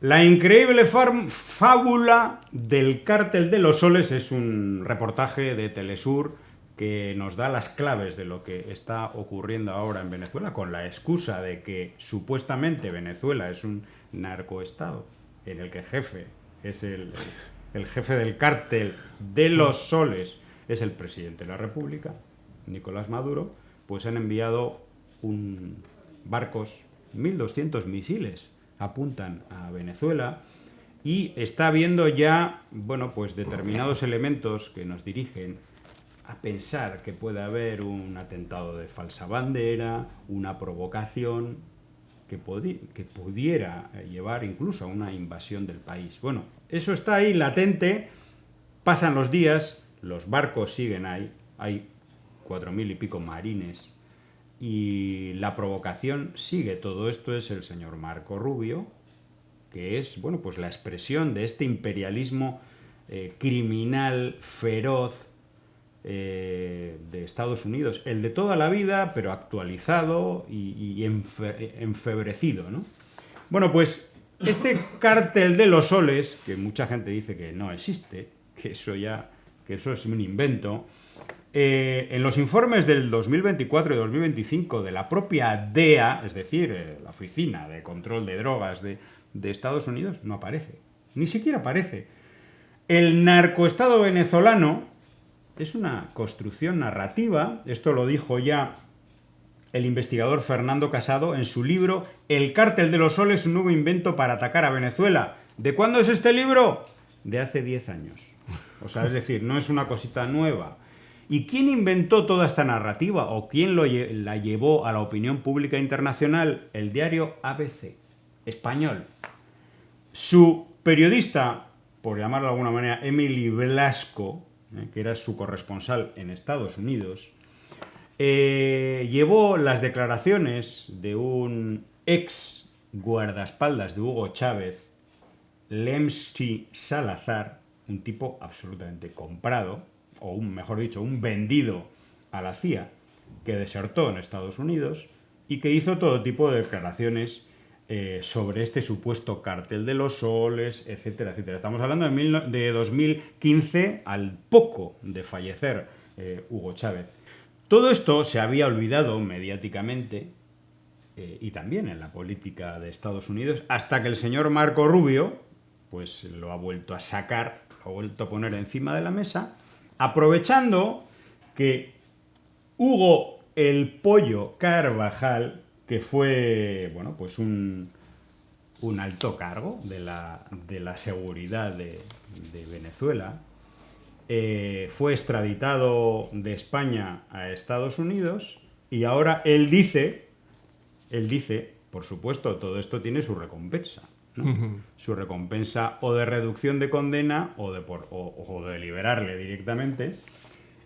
La increíble fábula del cártel de los soles es un reportaje de Telesur que nos da las claves de lo que está ocurriendo ahora en Venezuela, con la excusa de que supuestamente Venezuela es un narcoestado en el que el jefe es el jefe del cártel de los soles, es el presidente de la República, Nicolás Maduro. Pues han enviado barcos, 1.200 misiles apuntan a Venezuela, y está habiendo ya, bueno, pues determinados elementos que nos dirigen a pensar que puede haber un atentado de falsa bandera, una provocación que pudiera llevar incluso a una invasión del país. Bueno, eso está ahí latente, pasan los días, los barcos siguen ahí, hay 4.000 y pico marines, y la provocación sigue. Todo esto es el señor Marco Rubio, que es, bueno, pues la expresión de este imperialismo criminal, feroz, de Estados Unidos, el de toda la vida, pero actualizado y enfebrecido, ¿no? Bueno, pues este cártel de los soles, que mucha gente dice que no existe, que eso es un invento, en los informes del 2024 y 2025 de la propia DEA, es decir, la Oficina de Control de Drogas de Estados Unidos, no aparece. Ni siquiera aparece. El narcoestado venezolano es una construcción narrativa. Esto lo dijo ya el investigador Fernando Casado en su libro El cártel de los soles, un nuevo invento para atacar a Venezuela. ¿De cuándo es este libro? De hace 10 años. O sea, es decir, no es una cosita nueva. ¿Y quién inventó toda esta narrativa o quién la llevó a la opinión pública internacional? El diario ABC, español. Su periodista, por llamarlo de alguna manera, Emily Blasco, que era su corresponsal en Estados Unidos, llevó las declaraciones de un ex guardaespaldas de Hugo Chávez, Lemsky Salazar, un tipo absolutamente comprado, o mejor dicho, un vendido a la CIA, que desertó en Estados Unidos y que hizo todo tipo de declaraciones sobre este supuesto cártel de los soles, etcétera, etcétera. Estamos hablando de 2015, al poco de fallecer Hugo Chávez. Todo esto se había olvidado mediáticamente y también en la política de Estados Unidos, hasta que el señor Marco Rubio pues lo ha vuelto a sacar, lo ha vuelto a poner encima de la mesa, aprovechando que Hugo el Pollo Carvajal, que fue, bueno, pues un alto cargo de la seguridad de Venezuela, fue extraditado de España a Estados Unidos, y ahora él dice, por supuesto, todo esto tiene su recompensa, ¿no? Su recompensa o de reducción de condena o de liberarle directamente.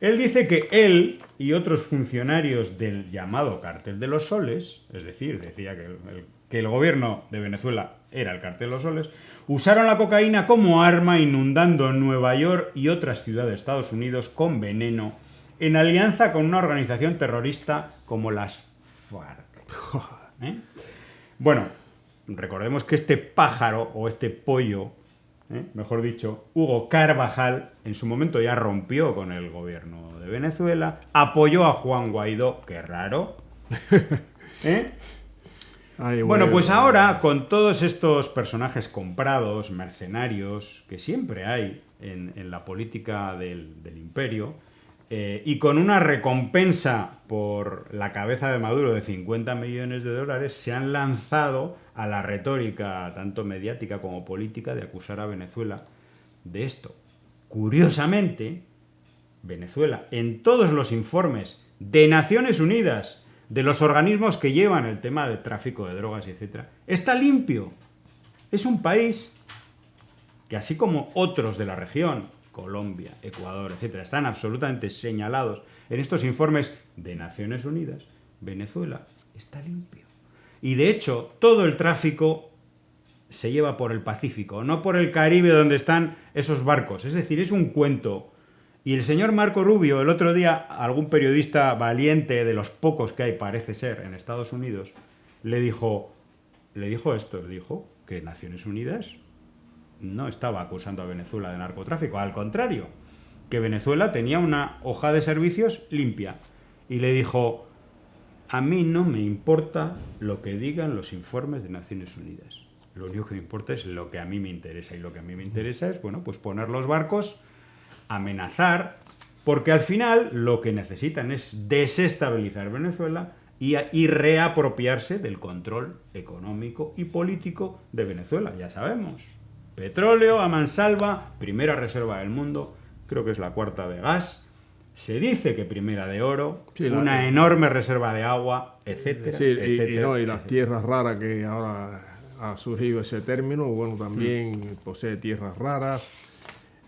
Él dice que él y otros funcionarios del llamado cártel de los soles, es decir, decía que el gobierno de Venezuela era el cártel de los soles, usaron la cocaína como arma inundando Nueva York y otras ciudades de Estados Unidos con veneno en alianza con una organización terrorista como las FARC. Bueno, recordemos que este pájaro o este pollo, mejor dicho, Hugo Carvajal, en su momento ya rompió con el gobierno de Venezuela, apoyó a Juan Guaidó, qué raro, Ay, bueno, pues ahora, con todos estos personajes comprados, mercenarios, que siempre hay en la política del imperio, y con una recompensa por la cabeza de Maduro de 50 millones de dólares, se han lanzado a la retórica, tanto mediática como política, de acusar a Venezuela de esto. Curiosamente, Venezuela, en todos los informes de Naciones Unidas, de los organismos que llevan el tema de tráfico de drogas, etc., está limpio. Es un país que, así como otros de la región, Colombia, Ecuador, etc., están absolutamente señalados en estos informes de Naciones Unidas, Venezuela está limpio. Y de hecho, todo el tráfico se lleva por el Pacífico, no por el Caribe donde están esos barcos. Es decir, es un cuento. Y el señor Marco Rubio, el otro día, algún periodista valiente, de los pocos que hay, parece ser, en Estados Unidos, le dijo esto, le dijo que Naciones Unidas no estaba acusando a Venezuela de narcotráfico, al contrario, que Venezuela tenía una hoja de servicios limpia. Y le dijo, a mí no me importa lo que digan los informes de Naciones Unidas. Lo único que me importa es lo que a mí me interesa. Y lo que a mí me interesa es, bueno, pues poner los barcos, amenazar, porque al final lo que necesitan es desestabilizar Venezuela y reapropiarse del control económico y político de Venezuela. Ya sabemos, petróleo a mansalva, primera reserva del mundo, creo que es la cuarta de gas, se dice que primera de oro, sí, una enorme reserva de agua, etcétera, sí, etcétera, y las tierras raras, que ahora ha surgido ese término, bueno, también posee tierras raras,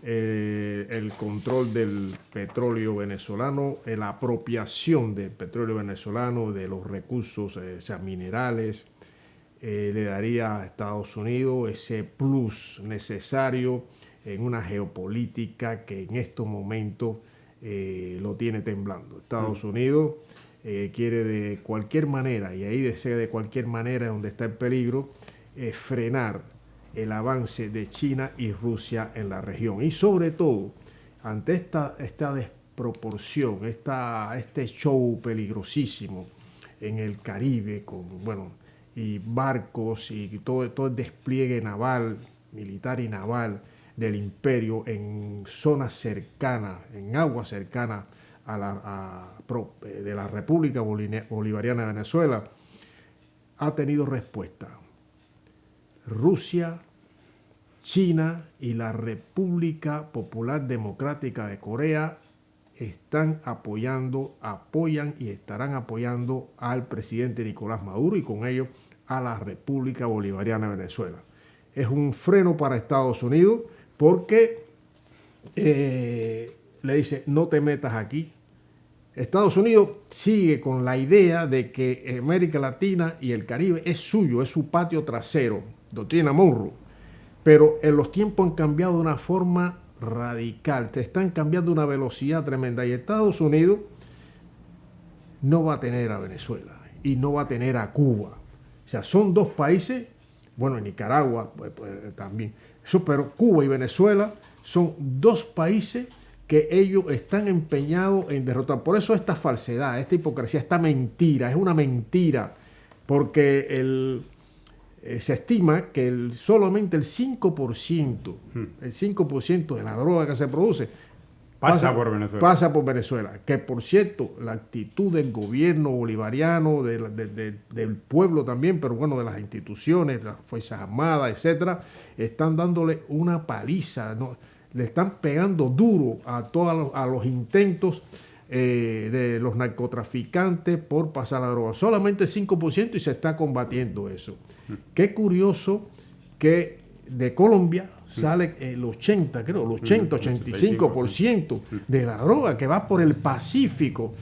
el control del petróleo venezolano, la apropiación del petróleo venezolano, de los recursos, o sea, minerales, le daría a Estados Unidos ese plus necesario en una geopolítica que en estos momentos lo tiene temblando. Estados Unidos quiere de cualquier manera, y ahí desea de cualquier manera donde está el peligro, frenar el avance de China y Rusia en la región. Y sobre todo, ante esta desproporción, este show peligrosísimo en el Caribe, con, bueno, y barcos y todo el despliegue naval, militar y naval del imperio en zonas cercanas, en aguas cercanas de la República Bolivariana de Venezuela, ha tenido respuesta. Rusia, China y la República Popular Democrática de Corea apoyan y estarán apoyando al presidente Nicolás Maduro y con ello a la República Bolivariana de Venezuela. Es un freno para Estados Unidos porque le dice, no te metas aquí. Estados Unidos sigue con la idea de que América Latina y el Caribe es suyo, es su patio trasero, doctrina Monroe. Pero en los tiempos han cambiado de una forma radical, se están cambiando a una velocidad tremenda y Estados Unidos no va a tener a Venezuela y no va a tener a Cuba. O sea, son dos países, bueno, Nicaragua pues, también, pero Cuba y Venezuela son dos países que ellos están empeñados en derrotar. Por eso esta falsedad, esta hipocresía, esta mentira, es una mentira, porque se estima que solamente el 5% de la droga que se produce pasa por Venezuela. Que por cierto, la actitud del gobierno bolivariano, del pueblo también, pero bueno, de las instituciones, las Fuerzas Armadas, etcétera, están dándole una paliza, ¿no? Le están pegando duro a los intentos de los narcotraficantes por pasar la droga. Solamente el 5% y se está combatiendo eso. Qué curioso que de Colombia sale el 85% de la droga que va por el Pacífico.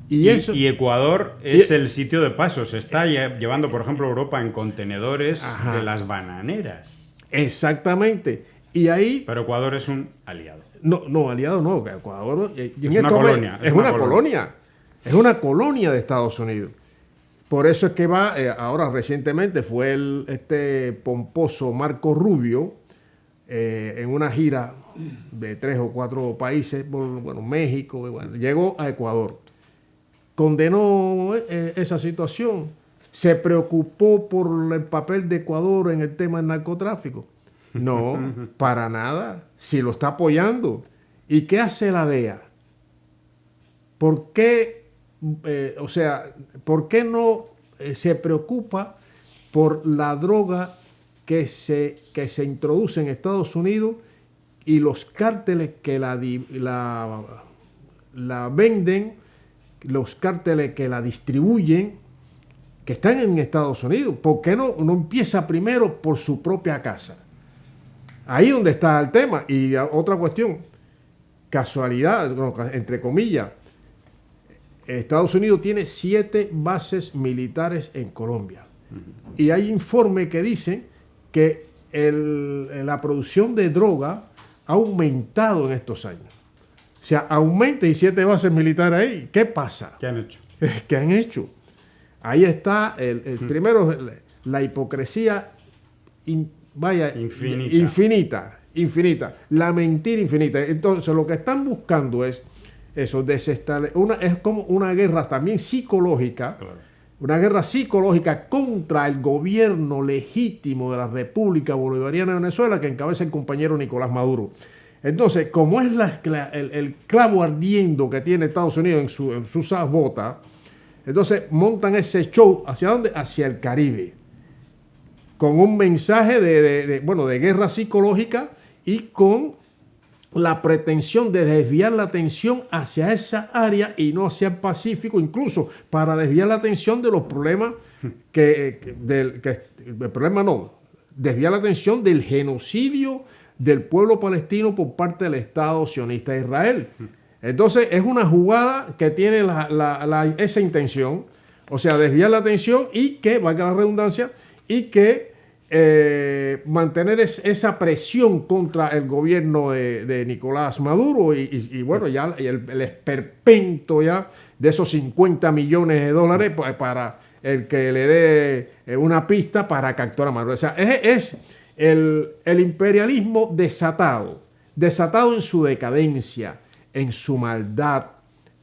Y Ecuador es el sitio de paso. Se está llevando, por ejemplo, Europa en contenedores de las bananeras. Exactamente. Y ahí, pero Ecuador es un aliado. No, aliado no. Ecuador es una colonia. Es una colonia. Es una colonia de Estados Unidos. Por eso es que va, ahora recientemente fue este pomposo Marco Rubio en una gira de 3 o 4 países, bueno, México, bueno, llegó a Ecuador. Condenó esa situación, se preocupó por el papel de Ecuador en el tema del narcotráfico. No, para nada, si lo está apoyando. ¿Y qué hace la DEA? ¿Por qué, por qué no se preocupa por la droga que se introduce en Estados Unidos y los cárteles que la venden, los cárteles que la distribuyen, que están en Estados Unidos? ¿Por qué no empieza primero por su propia casa? Ahí donde está el tema. Y otra cuestión, casualidad, entre comillas, Estados Unidos tiene 7 bases militares en Colombia. Y hay informes que dicen que la producción de droga ha aumentado en estos años. O sea, aumenta y 7 bases militares ahí. ¿Qué pasa? ¿Qué han hecho? ¿Qué han hecho? Ahí está, primero, la hipocresía vaya, Infinita. infinita, la mentira infinita. Entonces, lo que están buscando es eso, es como una guerra también psicológica, Claro. una guerra psicológica contra el gobierno legítimo de la República Bolivariana de Venezuela que encabeza el compañero Nicolás Maduro. Entonces, como es el clavo ardiendo que tiene Estados Unidos en sus botas, entonces montan ese show, ¿hacia dónde? Hacia el Caribe, con un mensaje de guerra psicológica y con la pretensión de desviar la atención hacia esa área y no hacia el Pacífico, incluso para desviar la atención de los problemas desviar la atención del genocidio del pueblo palestino por parte del Estado sionista de Israel. Entonces es una jugada que tiene esa intención, o sea, desviar la atención y que, valga la redundancia, y que mantener esa presión contra el gobierno de Nicolás Maduro y bueno, ya el esperpento ya de esos 50 millones de dólares para el que le dé una pista para capturar a Maduro. O sea, es el imperialismo desatado en su decadencia, en su maldad,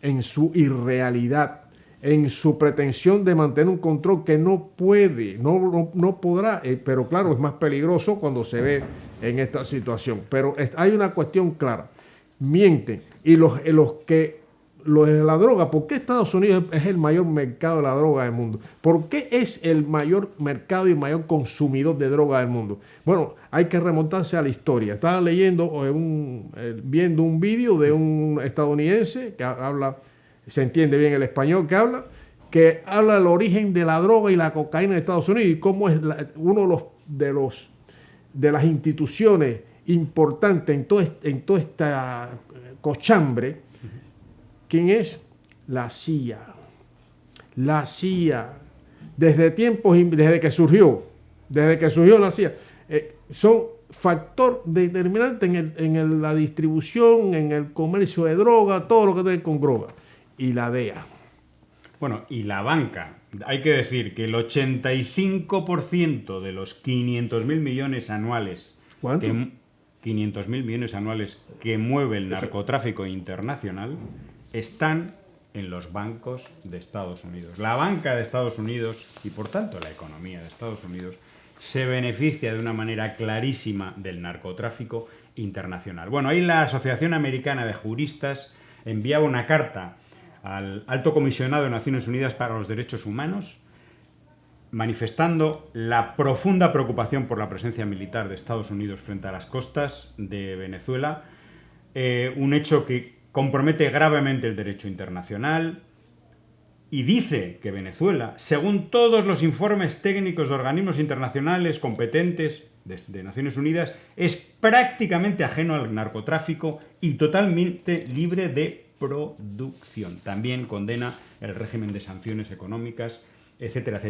en su irrealidad, en su pretensión de mantener un control que no puede, no podrá, pero claro, es más peligroso cuando se ve en esta situación. Pero hay una cuestión clara, mienten. Y los de la droga, ¿por qué Estados Unidos es el mayor mercado de la droga del mundo? ¿Por qué es el mayor mercado y mayor consumidor de droga del mundo? Bueno, hay que remontarse a la historia. Estaba leyendo, viendo un vídeo de un estadounidense que habla, se entiende bien el español que habla del origen de la droga y la cocaína en Estados Unidos y cómo es uno de las instituciones importantes en toda esta cochambre. ¿Quién es? La CIA. La CIA. Desde que surgió la CIA, son factor determinante en la distribución, en el comercio de droga, todo lo que tiene con droga. Y la DEA. Bueno, y la banca. Hay que decir que el 85% de los 500.000 millones anuales... ¿Cuánto? 500.000 millones anuales que mueve el narcotráfico internacional están en los bancos de Estados Unidos. La banca de Estados Unidos, y por tanto la economía de Estados Unidos, se beneficia de una manera clarísima del narcotráfico internacional. Bueno, ahí la Asociación Americana de Juristas enviaba una carta al Alto Comisionado de Naciones Unidas para los Derechos Humanos, manifestando la profunda preocupación por la presencia militar de Estados Unidos frente a las costas de Venezuela, un hecho que compromete gravemente el derecho internacional y dice que Venezuela, según todos los informes técnicos de organismos internacionales competentes de Naciones Unidas, es prácticamente ajeno al narcotráfico y totalmente libre de producción. También condena el régimen de sanciones económicas, etcétera, etcétera.